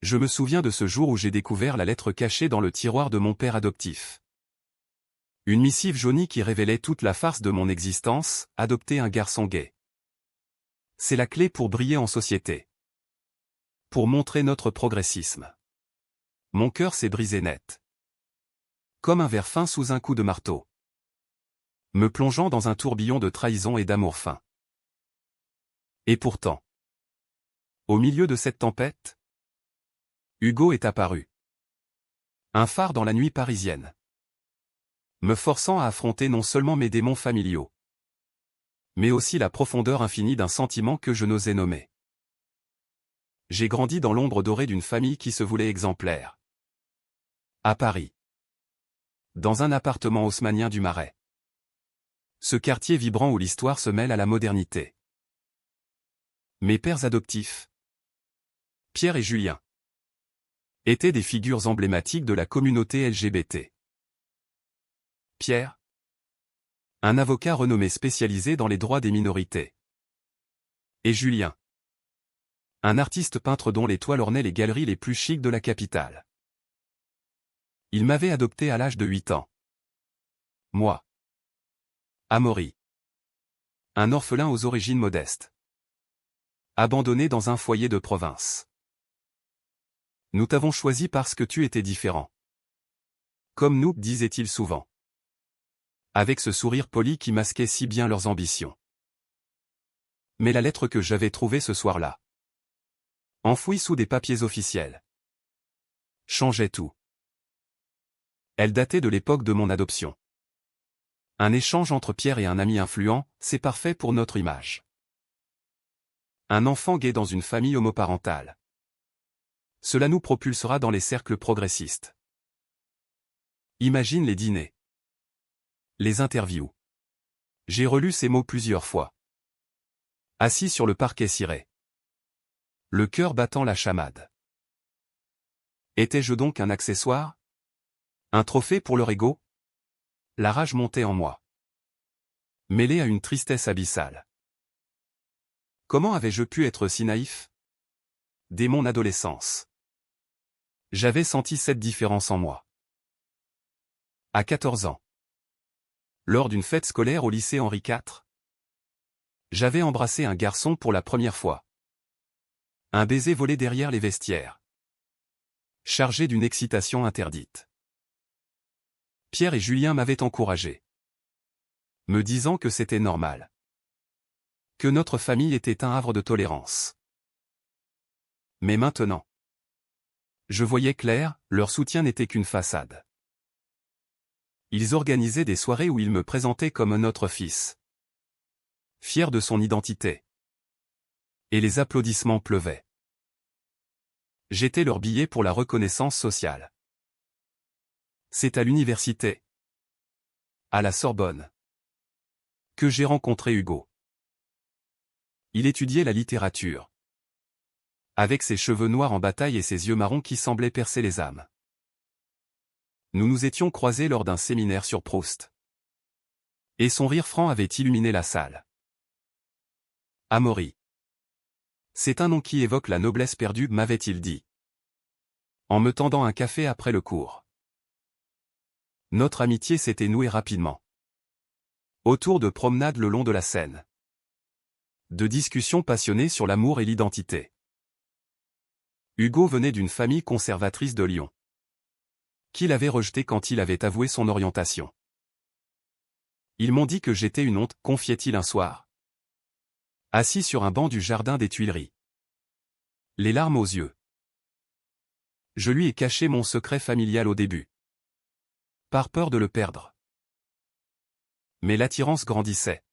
Je me souviens de ce jour où j'ai découvert la lettre cachée dans le tiroir de mon père adoptif. Une missive jaunie qui révélait toute la farce de mon existence, adopter un garçon gay. C'est la clé pour briller en société. Pour montrer notre progressisme. Mon cœur s'est brisé net. Comme un ver fin sous un coup de marteau. Me plongeant dans un tourbillon de trahison et d'amour fin. Et pourtant. Au milieu de cette tempête, Hugo est apparu. Un phare dans la nuit parisienne. Me forçant à affronter non seulement mes démons familiaux, mais aussi la profondeur infinie d'un sentiment que je n'osais nommer. J'ai grandi dans l'ombre dorée d'une famille qui se voulait exemplaire. À Paris. Dans un appartement haussmannien du Marais. Ce quartier vibrant où l'histoire se mêle à la modernité. Mes pères adoptifs, Pierre et Julien, étaient des figures emblématiques de la communauté LGBT. Pierre, un avocat renommé spécialisé dans les droits des minorités. Et Julien, un artiste peintre dont les toiles ornaient les galeries les plus chics de la capitale. Il m'avait adopté à l'âge de 8 ans. Moi. Amaury. Un orphelin aux origines modestes. Abandonné dans un foyer de province. Nous t'avons choisi parce que tu étais différent. Comme nous, disait-il souvent. Avec ce sourire poli qui masquait si bien leurs ambitions. Mais la lettre que j'avais trouvée ce soir-là, enfouie sous des papiers officiels, changeait tout. Elle datait de l'époque de mon adoption. Un échange entre Pierre et un ami influent, c'est parfait pour notre image. Un enfant gay dans une famille homoparentale. Cela nous propulsera dans les cercles progressistes. Imagine les dîners. Les interviews. J'ai relu ces mots plusieurs fois. Assis sur le parquet ciré. Le cœur battant la chamade. Étais-je donc un accessoire? Un trophée pour leur ego? La rage montait en moi. Mêlée à une tristesse abyssale. Comment avais-je pu être si naïf? Dès mon adolescence. J'avais senti cette différence en moi. À 14 ans. Lors d'une fête scolaire au lycée Henri IV. J'avais embrassé un garçon pour la première fois. Un baiser volé derrière les vestiaires. Chargé d'une excitation interdite. Pierre et Julien m'avaient encouragé. Me disant que c'était normal. Que notre famille était un havre de tolérance. Mais maintenant. Je voyais clair, leur soutien n'était qu'une façade. Ils organisaient des soirées où ils me présentaient comme un autre fils. Fier de son identité. Et les applaudissements pleuvaient. J'étais leur billet pour la reconnaissance sociale. C'est à l'université. À la Sorbonne. Que j'ai rencontré Hugo. Il étudiait la littérature. Avec ses cheveux noirs en bataille et ses yeux marrons qui semblaient percer les âmes. Nous nous étions croisés lors d'un séminaire sur Proust. Et son rire franc avait illuminé la salle. Amaury. C'est un nom qui évoque la noblesse perdue, m'avait-il dit. En me tendant un café après le cours. Notre amitié s'était nouée rapidement. Autour de promenades le long de la Seine. De discussions passionnées sur l'amour et l'identité. Hugo venait d'une famille conservatrice de Lyon. Qui l'avait rejeté quand il avait avoué son orientation. Ils m'ont dit que j'étais une honte, confiait-il un soir. Assis sur un banc du jardin des Tuileries. Les larmes aux yeux. Je lui ai caché mon secret familial au début. Par peur de le perdre. Mais l'attirance grandissait.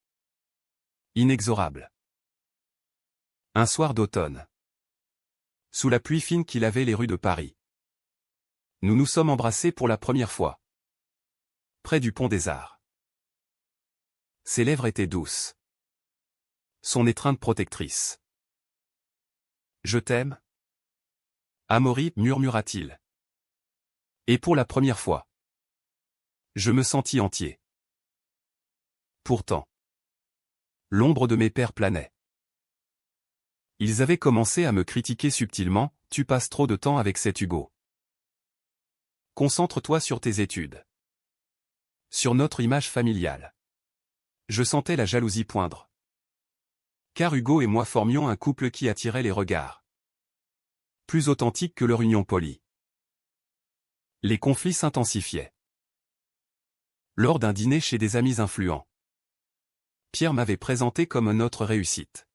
Inexorable. Un soir d'automne. Sous la pluie fine qui lavait les rues de Paris. Nous nous sommes embrassés pour la première fois. Près du pont des Arts. Ses lèvres étaient douces. Son étreinte protectrice. Je t'aime. Amaury, murmura-t-il. Et pour la première fois. Je me sentis entier. Pourtant. L'ombre de mes pères planait. Ils avaient commencé à me critiquer subtilement, tu passes trop de temps avec cet Hugo. Concentre-toi sur tes études. Sur notre image familiale. Je sentais la jalousie poindre. Car Hugo et moi formions un couple qui attirait les regards. Plus authentique que leur union polie. Les conflits s'intensifiaient. Lors d'un dîner chez des amis influents, Pierre m'avait présenté comme notre réussite.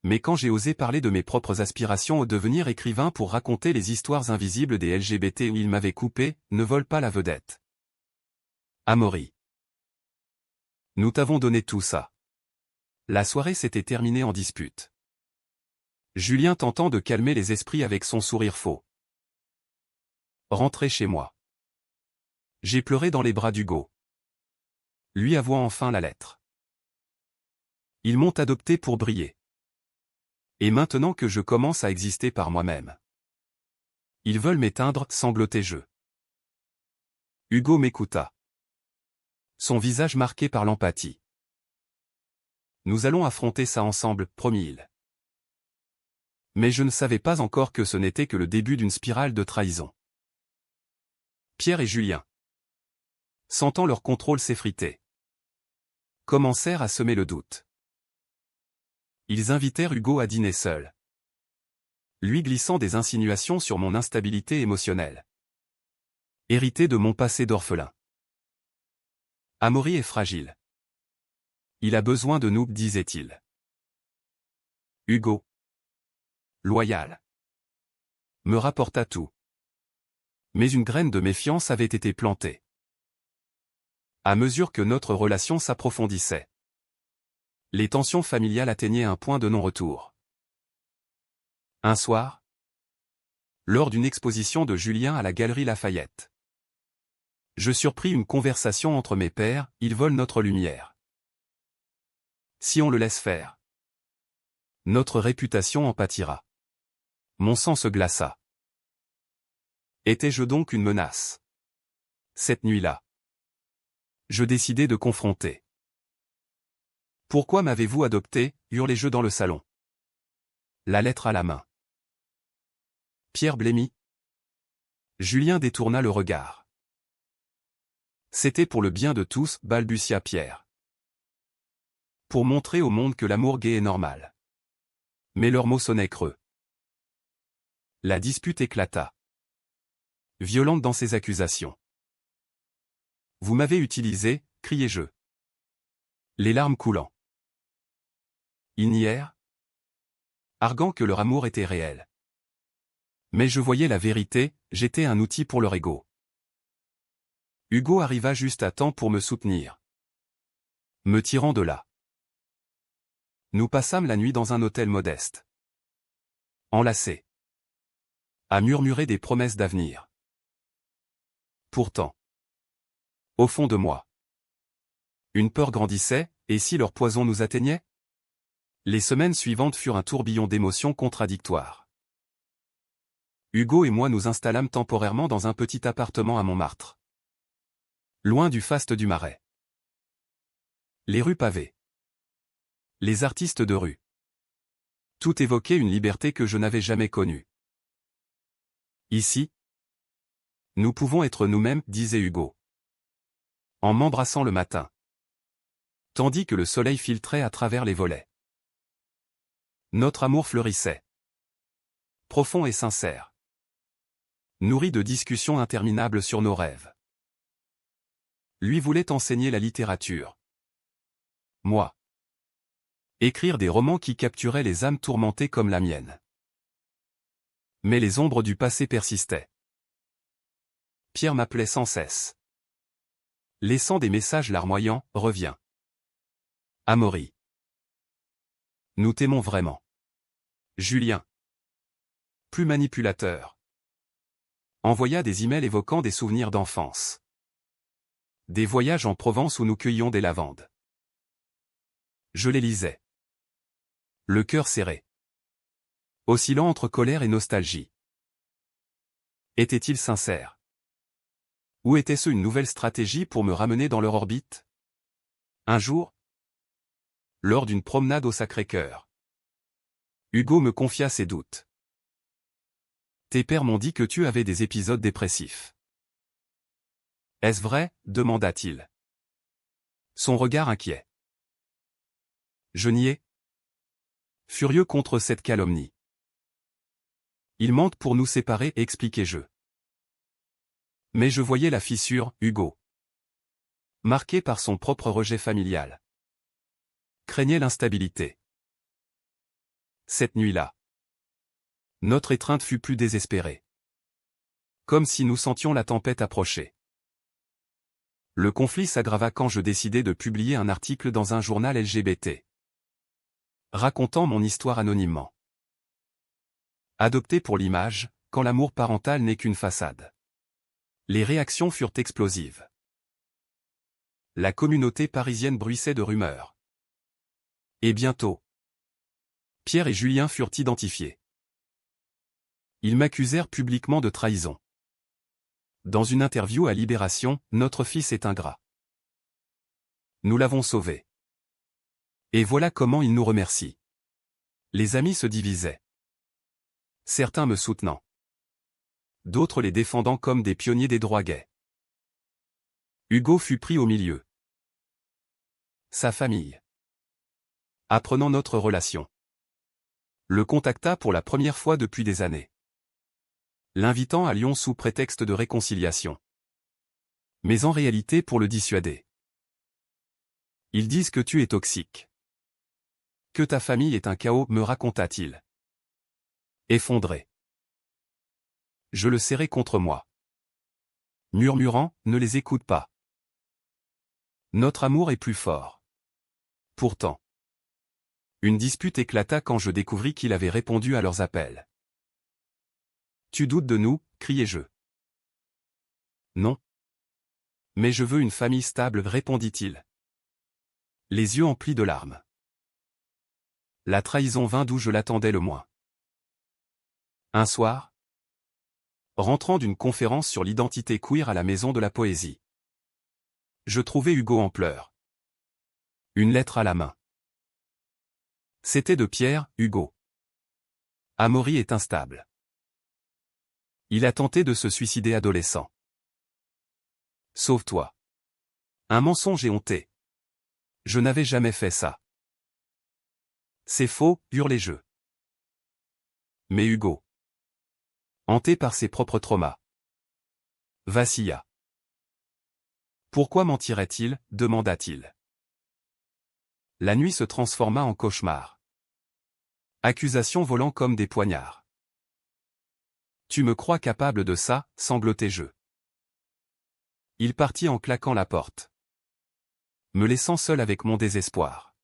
Mais quand j'ai osé parler de mes propres aspirations au devenir écrivain pour raconter les histoires invisibles des LGBT où il m'avait coupé, ne vole pas la vedette. Amaury. Nous t'avons donné tout ça. La soirée s'était terminée en dispute. Julien tentant de calmer les esprits avec son sourire faux. Rentré chez moi. J'ai pleuré dans les bras d'Hugo. Lui avouant enfin la lettre. Ils m'ont adopté pour briller. Et maintenant que je commence à exister par moi-même. Ils veulent m'éteindre, sanglotai-je. Hugo m'écouta. Son visage marqué par l'empathie. Nous allons affronter ça ensemble, promit-il. Mais je ne savais pas encore que ce n'était que le début d'une spirale de trahison. Pierre et Julien, sentant leur contrôle s'effriter, commencèrent à semer le doute. Ils invitèrent Hugo à dîner seul, lui glissant des insinuations sur mon instabilité émotionnelle, héritée de mon passé d'orphelin. Amaury est fragile. Il a besoin de nous, disait-il. Hugo, loyal, me rapporta tout. Mais une graine de méfiance avait été plantée. À mesure que notre relation s'approfondissait, les tensions familiales atteignaient un point de non-retour. Un soir, lors d'une exposition de Julien à la Galerie Lafayette, je surpris une conversation entre mes pères, ils volent notre lumière. Si on le laisse faire, notre réputation en pâtira. Mon sang se glaça. Étais-je donc une menace? Cette nuit-là, je décidai de confronter. Pourquoi m'avez-vous adopté, hurlai-je dans le salon. La lettre à la main. Pierre blêmit. Julien détourna le regard. C'était pour le bien de tous, balbutia Pierre. Pour montrer au monde que l'amour gay est normal. Mais leurs mots sonnaient creux. La dispute éclata. Violente dans ses accusations. Vous m'avez utilisé, criai-je. Les larmes coulant. Ils nièrent, arguant que leur amour était réel. Mais je voyais la vérité, j'étais un outil pour leur ego. Hugo arriva juste à temps pour me soutenir, me tirant de là. Nous passâmes la nuit dans un hôtel modeste. Enlacés. À murmurer des promesses d'avenir. Pourtant, au fond de moi, une peur grandissait, et si leur poison nous atteignait? Les semaines suivantes furent un tourbillon d'émotions contradictoires. Hugo et moi nous installâmes temporairement dans un petit appartement à Montmartre. Loin du faste du Marais. Les rues pavées. Les artistes de rue. Tout évoquait une liberté que je n'avais jamais connue. Ici, nous pouvons être nous-mêmes, disait Hugo, en m'embrassant le matin, tandis que le soleil filtrait à travers les volets. Notre amour fleurissait. Profond et sincère. Nourri de discussions interminables sur nos rêves. Lui voulait enseigner la littérature. Moi. Écrire des romans qui capturaient les âmes tourmentées comme la mienne. Mais les ombres du passé persistaient. Pierre m'appelait sans cesse. Laissant des messages larmoyants, reviens. Amaury. Nous t'aimons vraiment. Julien. Plus manipulateur. Envoya des emails évoquant des souvenirs d'enfance. Des voyages en Provence où nous cueillions des lavandes. Je les lisais. Le cœur serré. Oscillant entre colère et nostalgie. Était-il sincère? Ou était-ce une nouvelle stratégie pour me ramener dans leur orbite? Un jour, lors d'une promenade au Sacré-Cœur, Hugo me confia ses doutes. Tes pères m'ont dit que tu avais des épisodes dépressifs. Est-ce vrai? Demanda-t-il. Son regard inquiet. Je niai. Furieux contre cette calomnie. Il manque pour nous séparer, expliquai-je. Mais je voyais la fissure, Hugo. Marqué par son propre rejet familial. Craignait l'instabilité. Cette nuit-là, notre étreinte fut plus désespérée. Comme si nous sentions la tempête approcher. Le conflit s'aggrava quand je décidai de publier un article dans un journal LGBT. Racontant mon histoire anonymement. Adopté pour l'image, quand l'amour parental n'est qu'une façade. Les réactions furent explosives. La communauté parisienne bruissait de rumeurs. Et bientôt, Pierre et Julien furent identifiés. Ils m'accusèrent publiquement de trahison. Dans une interview à Libération, notre fils est ingrat. Nous l'avons sauvé. Et voilà comment il nous remercie. Les amis se divisaient. Certains me soutenant. D'autres les défendant comme des pionniers des droits gays. Hugo fut pris au milieu. Sa famille. Apprenant notre relation, le contacta pour la première fois depuis des années. L'invitant à Lyon sous prétexte de réconciliation. Mais en réalité pour le dissuader. Ils disent que tu es toxique. Que ta famille est un chaos, me raconta-t-il. Effondré. Je le serrai contre moi. Murmurant, ne les écoute pas. Notre amour est plus fort. Pourtant. Une dispute éclata quand je découvris qu'il avait répondu à leurs appels. Tu doutes de nous, criai-je. Non. Mais je veux une famille stable, répondit-il. Les yeux emplis de larmes. La trahison vint d'où je l'attendais le moins. Un soir, rentrant d'une conférence sur l'identité queer à la Maison de la Poésie, je trouvai Hugo en pleurs. Une lettre à la main. C'était de Pierre, Hugo. Amaury est instable. Il a tenté de se suicider adolescent. Sauve-toi. Un mensonge éhonté. Je n'avais jamais fait ça. C'est faux, hurlai-je. Mais Hugo, hanté par ses propres traumas, vacilla. Pourquoi mentirait-il, demanda-t-il. La nuit se transforma en cauchemar. Accusations volant comme des poignards. Tu me crois capable de ça, sanglotai-je. Il partit en claquant la porte, me laissant seul avec mon désespoir.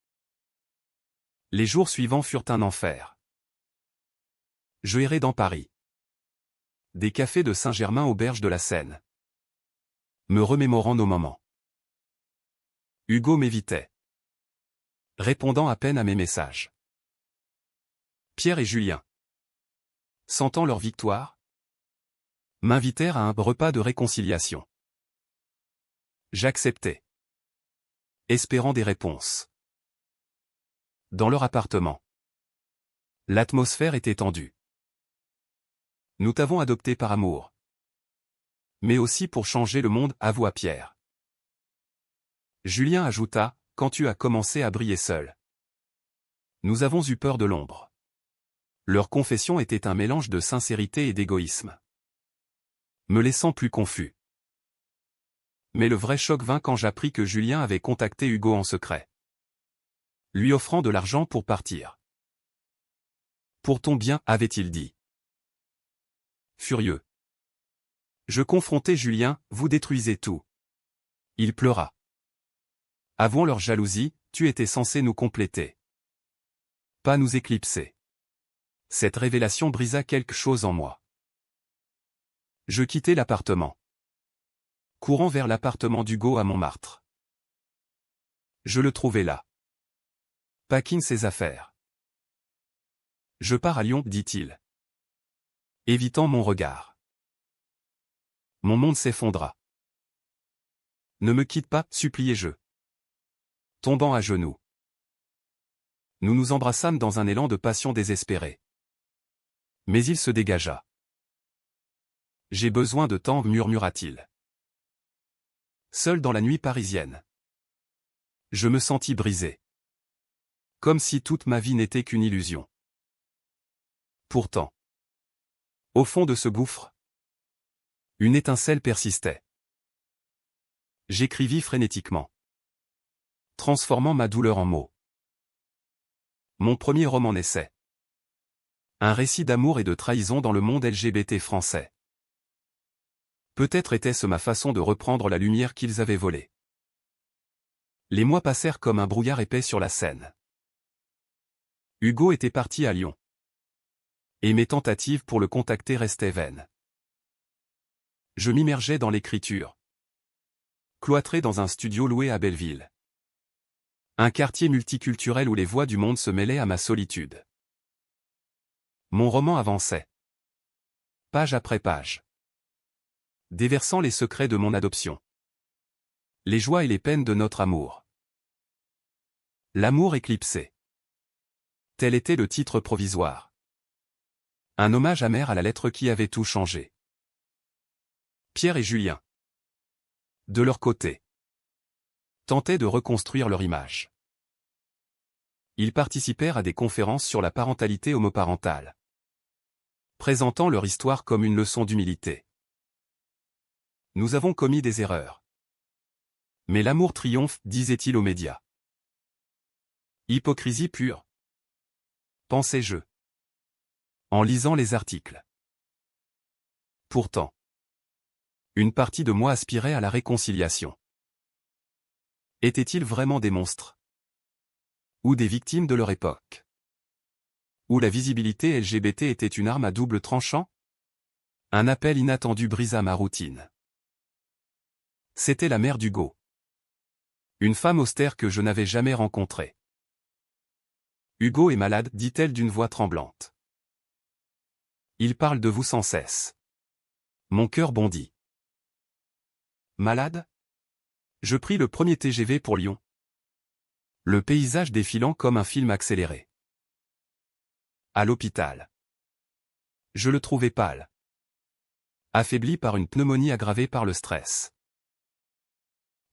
Les jours suivants furent un enfer. Je errai dans Paris. Des cafés de Saint-Germain aux berges de la Seine. Me remémorant nos moments. Hugo m'évitait. Répondant à peine à mes messages. Pierre et Julien, sentant leur victoire, m'invitèrent à un repas de réconciliation. J'acceptai. Espérant des réponses. Dans leur appartement. L'atmosphère était tendue. Nous t'avons adopté par amour. Mais aussi pour changer le monde, avoua Pierre. Julien ajouta, quand tu as commencé à briller seul. Nous avons eu peur de l'ombre. Leur confession était un mélange de sincérité et d'égoïsme. Me laissant plus confus. Mais le vrai choc vint quand j'appris que Julien avait contacté Hugo en secret. Lui offrant de l'argent pour partir. Pour ton bien, avait-il dit. Furieux. Je confrontai Julien, vous détruisez tout. Il pleura. Avouant leur jalousie, tu étais censé nous compléter. Pas nous éclipser. Cette révélation brisa quelque chose en moi. Je quittai l'appartement. Courant vers l'appartement d'Hugo à Montmartre. Je le trouvai là. Packing ses affaires. Je pars à Lyon, dit-il. Évitant mon regard. Mon monde s'effondra. Ne me quitte pas, suppliai-je. Tombant à genoux. Nous nous embrassâmes dans un élan de passion désespérée. Mais il se dégagea. J'ai besoin de temps, murmura-t-il. Seul dans la nuit parisienne. Je me sentis brisé. Comme si toute ma vie n'était qu'une illusion. Pourtant, au fond de ce gouffre, une étincelle persistait. J'écrivis frénétiquement, transformant ma douleur en mots. Mon premier roman naissait. Un récit d'amour et de trahison dans le monde LGBT français. Peut-être était-ce ma façon de reprendre la lumière qu'ils avaient volée. Les mois passèrent comme un brouillard épais sur la Seine. Hugo était parti à Lyon. Et mes tentatives pour le contacter restaient vaines. Je m'immergeais dans l'écriture. Cloîtré dans un studio loué à Belleville. Un quartier multiculturel où les voix du monde se mêlaient à ma solitude. Mon roman avançait. Page après page. Déversant les secrets de mon adoption. Les joies et les peines de notre amour. L'amour éclipsé. Tel était le titre provisoire. Un hommage amer à la lettre qui avait tout changé. Pierre et Julien, de leur côté, tentaient de reconstruire leur image. Ils participèrent à des conférences sur la parentalité homoparentale, présentant leur histoire comme une leçon d'humilité. Nous avons commis des erreurs. Mais l'amour triomphe, disait-il aux médias. Hypocrisie pure. Pensais-je, en lisant les articles. Pourtant, une partie de moi aspirait à la réconciliation. Étaient-ils vraiment des monstres? Ou des victimes de leur époque? Ou la visibilité LGBT était une arme à double tranchant? Un appel inattendu brisa ma routine. C'était la mère d'Hugo. Une femme austère que je n'avais jamais rencontrée. Hugo est malade, dit-elle d'une voix tremblante. Il parle de vous sans cesse. Mon cœur bondit. Malade? Je pris le premier TGV pour Lyon. Le paysage défilant comme un film accéléré. À l'hôpital. Je le trouvais pâle. Affaibli par une pneumonie aggravée par le stress.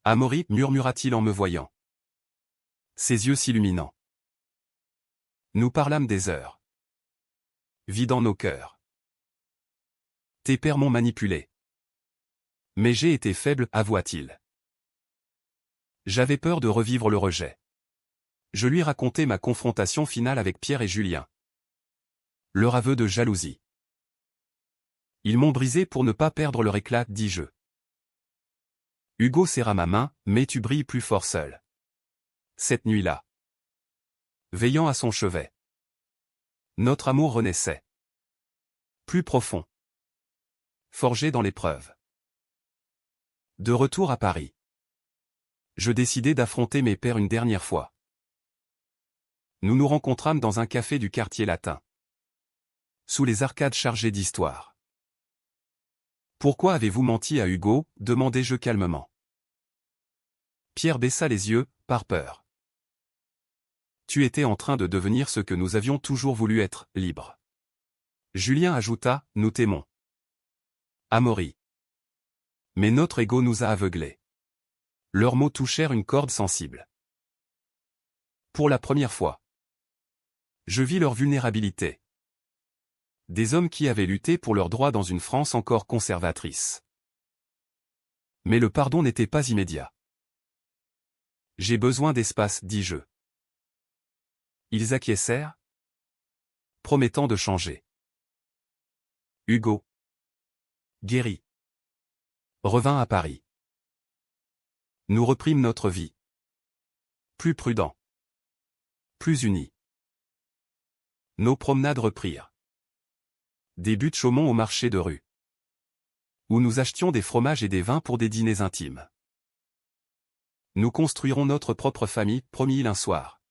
Amaury, murmura-t-il en me voyant. Ses yeux s'illuminant. Nous parlâmes des heures. Vidant nos cœurs. Tes pères m'ont manipulé. Mais j'ai été faible, avoua-t-il. J'avais peur de revivre le rejet. Je lui racontai ma confrontation finale avec Pierre et Julien. Leur aveu de jalousie. Ils m'ont brisé pour ne pas perdre leur éclat, dis-je. Hugo serra ma main, mais tu brilles plus fort seul. Cette nuit-là. Veillant à son chevet. Notre amour renaissait. Plus profond. Forgé dans l'épreuve. De retour à Paris. Je décidai d'affronter mes pères une dernière fois. Nous nous rencontrâmes dans un café du quartier latin. Sous les arcades chargées d'histoire. Pourquoi avez-vous menti à Hugo? Demandai-je calmement. Pierre baissa les yeux, par peur. Tu étais en train de devenir ce que nous avions toujours voulu être, libre. Julien ajouta, nous t'aimons. Amaury. Mais notre ego nous a aveuglés. Leurs mots touchèrent une corde sensible. Pour la première fois. Je vis leur vulnérabilité. Des hommes qui avaient lutté pour leurs droits dans une France encore conservatrice. Mais le pardon n'était pas immédiat. J'ai besoin d'espace, dis-je. Ils acquiescèrent, promettant de changer. Hugo, guéri, revint à Paris. Nous reprîmes notre vie. Plus prudents. Plus unis. Nos promenades reprirent. Des buts de Chaumont au marché de rue. Où nous achetions des fromages et des vins pour des dîners intimes. Nous construirons notre propre famille, promit-il un soir.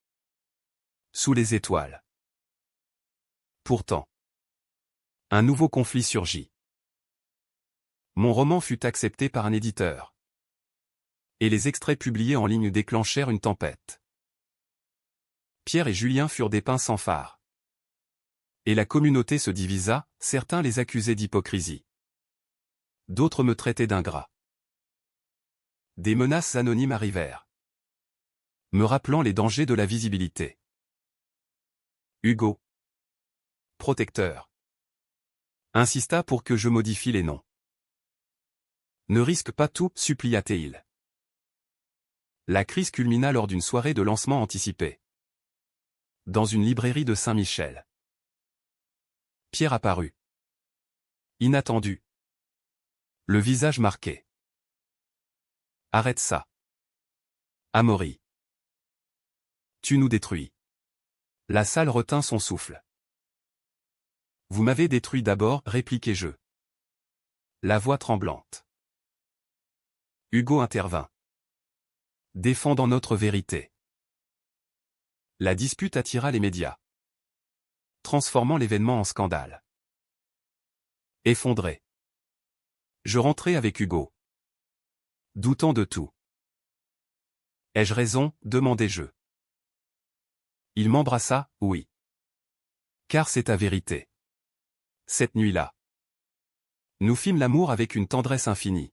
Sous les étoiles. Pourtant. Un nouveau conflit surgit. Mon roman fut accepté par un éditeur. Et les extraits publiés en ligne déclenchèrent une tempête. Pierre et Julien furent dépeints sans phare. Et la communauté se divisa, certains les accusaient d'hypocrisie. D'autres me traitaient d'ingrat. Des menaces anonymes arrivèrent, me rappelant les dangers de la visibilité. Hugo, protecteur, insista pour que je modifie les noms. Ne risque pas tout, supplia-t-il. La crise culmina lors d'une soirée de lancement anticipée. Dans une librairie de Saint-Michel. Pierre apparut. Inattendu. Le visage marqué. Arrête ça. Amaury. Tu nous détruis. La salle retint son souffle. Vous m'avez détruit d'abord, répliquai-je. La voix tremblante. Hugo intervint. Défendant notre vérité. La dispute attira les médias, transformant l'événement en scandale. Effondré. Je rentrai avec Hugo, doutant de tout. Ai-je raison, demandai-je. Il m'embrassa, oui. Car c'est ta vérité. Cette nuit-là, nous fîmes l'amour avec une tendresse infinie.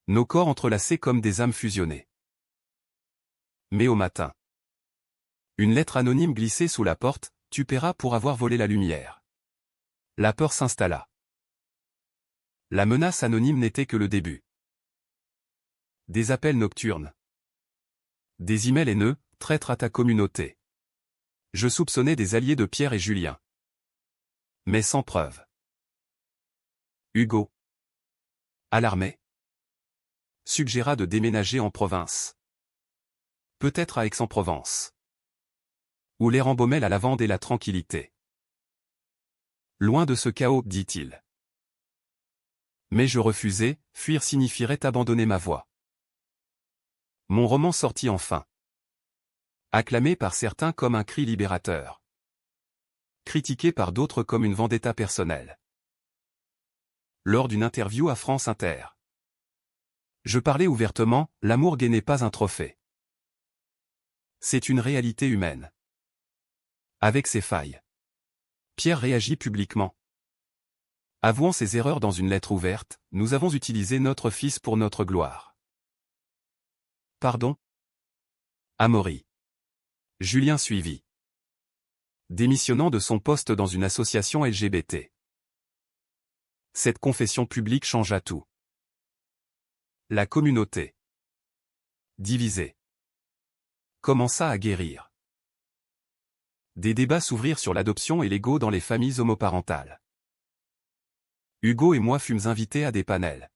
Nos corps entrelacés comme des âmes fusionnées. Mais au matin, une lettre anonyme glissait sous la porte, tu paieras pour avoir volé la lumière. La peur s'installa. La menace anonyme n'était que le début. Des appels nocturnes. Des emails haineux, traître à ta communauté. Je soupçonnais des alliés de Pierre et Julien. Mais sans preuve. Hugo, alarmé, suggéra de déménager en province. Peut-être à Aix-en-Provence. Où l'air embaumait la lavande et la tranquillité. Loin de ce chaos, dit-il. Mais je refusai, fuir signifierait abandonner ma voie. Mon roman sortit enfin. Acclamé par certains comme un cri libérateur. Critiqué par d'autres comme une vendetta personnelle. Lors d'une interview à France Inter. Je parlais ouvertement, l'amour gay n'est pas un trophée. C'est une réalité humaine. Avec ses failles. Pierre réagit publiquement. Avouant ses erreurs dans une lettre ouverte, nous avons utilisé notre fils pour notre gloire. Pardon? Amaury. Julien suivit. Démissionnant de son poste dans une association LGBT. Cette confession publique changea tout. La communauté, divisée, commença à guérir. Des débats s'ouvrirent sur l'adoption et l'ego dans les familles homoparentales. Hugo et moi fûmes invités à des panels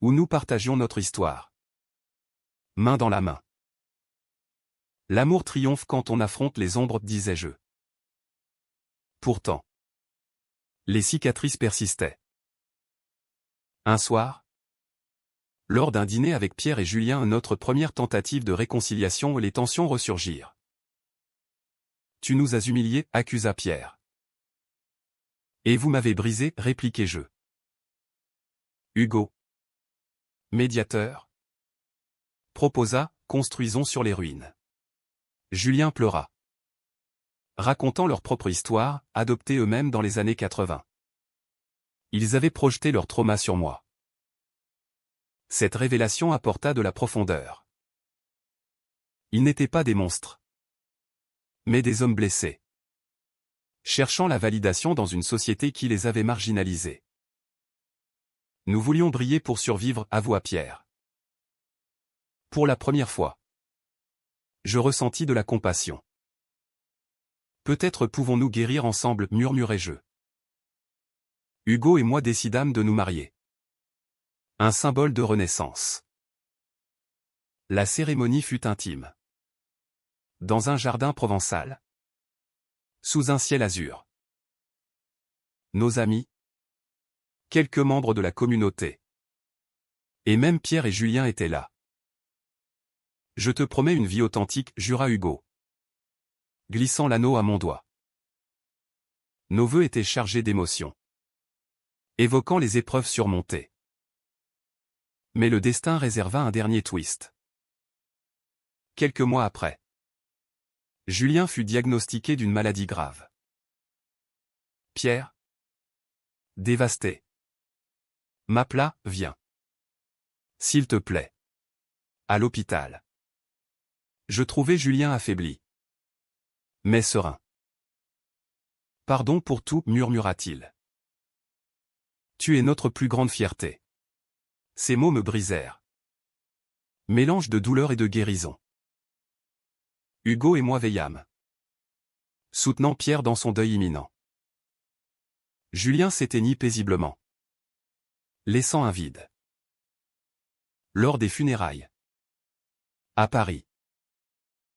où nous partagions notre histoire. Main dans la main. L'amour triomphe quand on affronte les ombres, disais-je. Pourtant, les cicatrices persistaient. Un soir, lors d'un dîner avec Pierre et Julien, notre première tentative de réconciliation, les tensions ressurgirent. Tu nous as humiliés, accusa Pierre. Et vous m'avez brisé, répliquai-je. Hugo, médiateur, proposa, construisons sur les ruines. Julien pleura. Racontant leur propre histoire, adoptés eux-mêmes dans les années 80. Ils avaient projeté leur trauma sur moi. Cette révélation apporta de la profondeur. Ils n'étaient pas des monstres, mais des hommes blessés, cherchant la validation dans une société qui les avait marginalisés. Nous voulions briller pour survivre, avoua Pierre. Pour la première fois, je ressentis de la compassion. Peut-être pouvons-nous guérir ensemble, murmurai-je. Hugo et moi décidâmes de nous marier. Un symbole de renaissance. La cérémonie fut intime. Dans un jardin provençal. Sous un ciel azur. Nos amis. Quelques membres de la communauté. Et même Pierre et Julien étaient là. Je te promets une vie authentique, jura Hugo, glissant l'anneau à mon doigt. Nos vœux étaient chargés d'émotions, évoquant les épreuves surmontées. Mais le destin réserva un dernier twist. Quelques mois après, Julien fut diagnostiqué d'une maladie grave. Pierre, dévasté, m'appela, viens. S'il te plaît. À l'hôpital. Je trouvais Julien affaibli. Mais serein. Pardon pour tout, murmura-t-il. Tu es notre plus grande fierté. Ces mots me brisèrent. Mélange de douleur et de guérison. Hugo et moi veillâmes, soutenant Pierre dans son deuil imminent. Julien s'éteignit paisiblement, laissant un vide. Lors des funérailles, à Paris,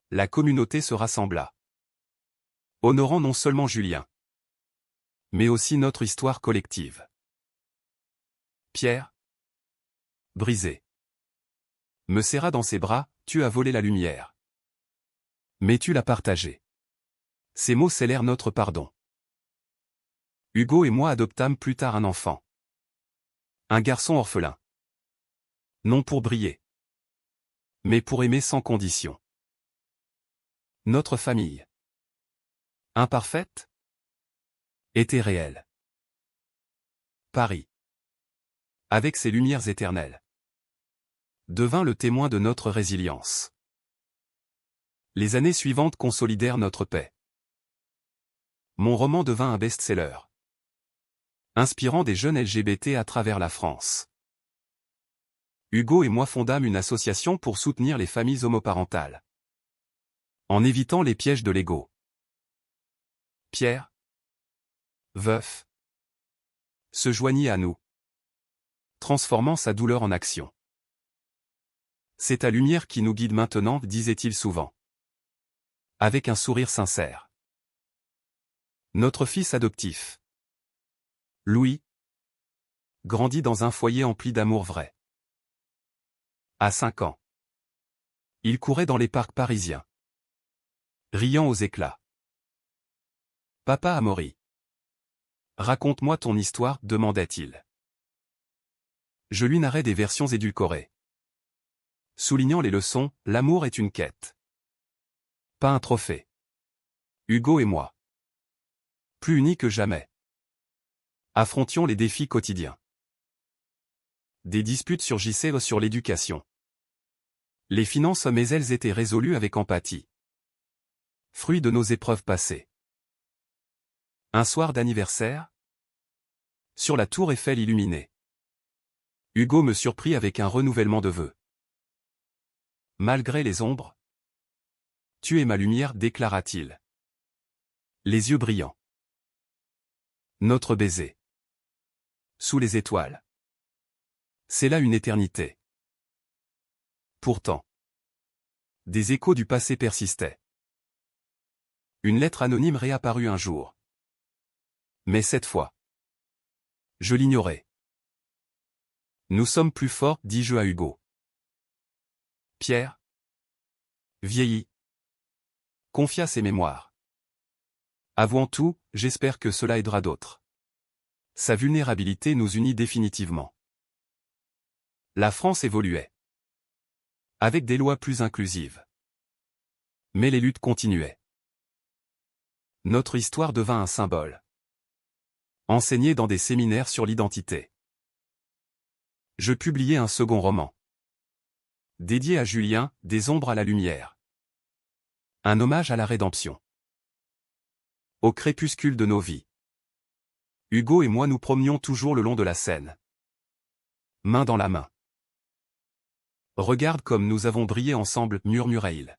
la communauté se rassembla, honorant non seulement Julien, mais aussi notre histoire collective. Pierre, brisé, me serra dans ses bras, tu as volé la lumière. Mais tu l'as partagée. Ces mots scellèrent notre pardon. Hugo et moi adoptâmes plus tard un enfant. Un garçon orphelin. Non pour briller, mais pour aimer sans condition. Notre famille, imparfaite, était réelle. Paris, avec ses lumières éternelles, devint le témoin de notre résilience. Les années suivantes consolidèrent notre paix. Mon roman devint un best-seller, inspirant des jeunes LGBT à travers la France. Hugo et moi fondâmes une association pour soutenir les familles homoparentales, en évitant les pièges de l'ego. Pierre, veuf, se joignit à nous, transformant sa douleur en action. C'est ta lumière qui nous guide maintenant, disait-il souvent, avec un sourire sincère. Notre fils adoptif, Louis, grandit dans un foyer empli d'amour vrai. À 5 ans, il courait dans les parcs parisiens, riant aux éclats. Papa Amaury, raconte-moi ton histoire, demandait-il. Je lui narrais des versions édulcorées, soulignant les leçons, l'amour est une quête, pas un trophée. Hugo et moi, plus unis que jamais, affrontions les défis quotidiens. Des disputes surgissaient sur l'éducation, les finances, mais elles étaient résolues avec empathie, fruit de nos épreuves passées. Un soir d'anniversaire, sur la tour Eiffel illuminée, Hugo me surprit avec un renouvellement de vœux. Malgré les ombres, tu es ma lumière, déclara-t-il, les yeux brillants. Notre baiser, sous les étoiles, c'est là une éternité. Pourtant, des échos du passé persistaient. Une lettre anonyme réapparut un jour. Mais cette fois, je l'ignorais. Nous sommes plus forts, dis-je à Hugo. Pierre, vieilli, confia ses mémoires. Avouant tout, j'espère que cela aidera d'autres. Sa vulnérabilité nous unit définitivement. La France évoluait, avec des lois plus inclusives. Mais les luttes continuaient. Notre histoire devint un symbole, enseigné dans des séminaires sur l'identité. Je publiai un second roman, dédié à Julien, des ombres à la lumière. Un hommage à la rédemption. Au crépuscule de nos vies, Hugo et moi nous promenions toujours le long de la Seine, main dans la main. Regarde comme nous avons brillé ensemble, murmurait-il.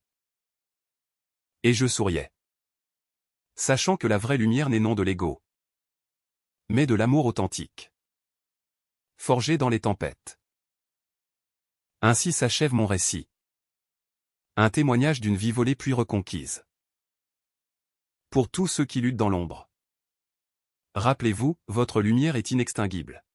Et je souriais, sachant que la vraie lumière n'est non de l'ego, mais de l'amour authentique, forgé dans les tempêtes. Ainsi s'achève mon récit. Un témoignage d'une vie volée puis reconquise. Pour tous ceux qui luttent dans l'ombre, rappelez-vous, votre lumière est inextinguible.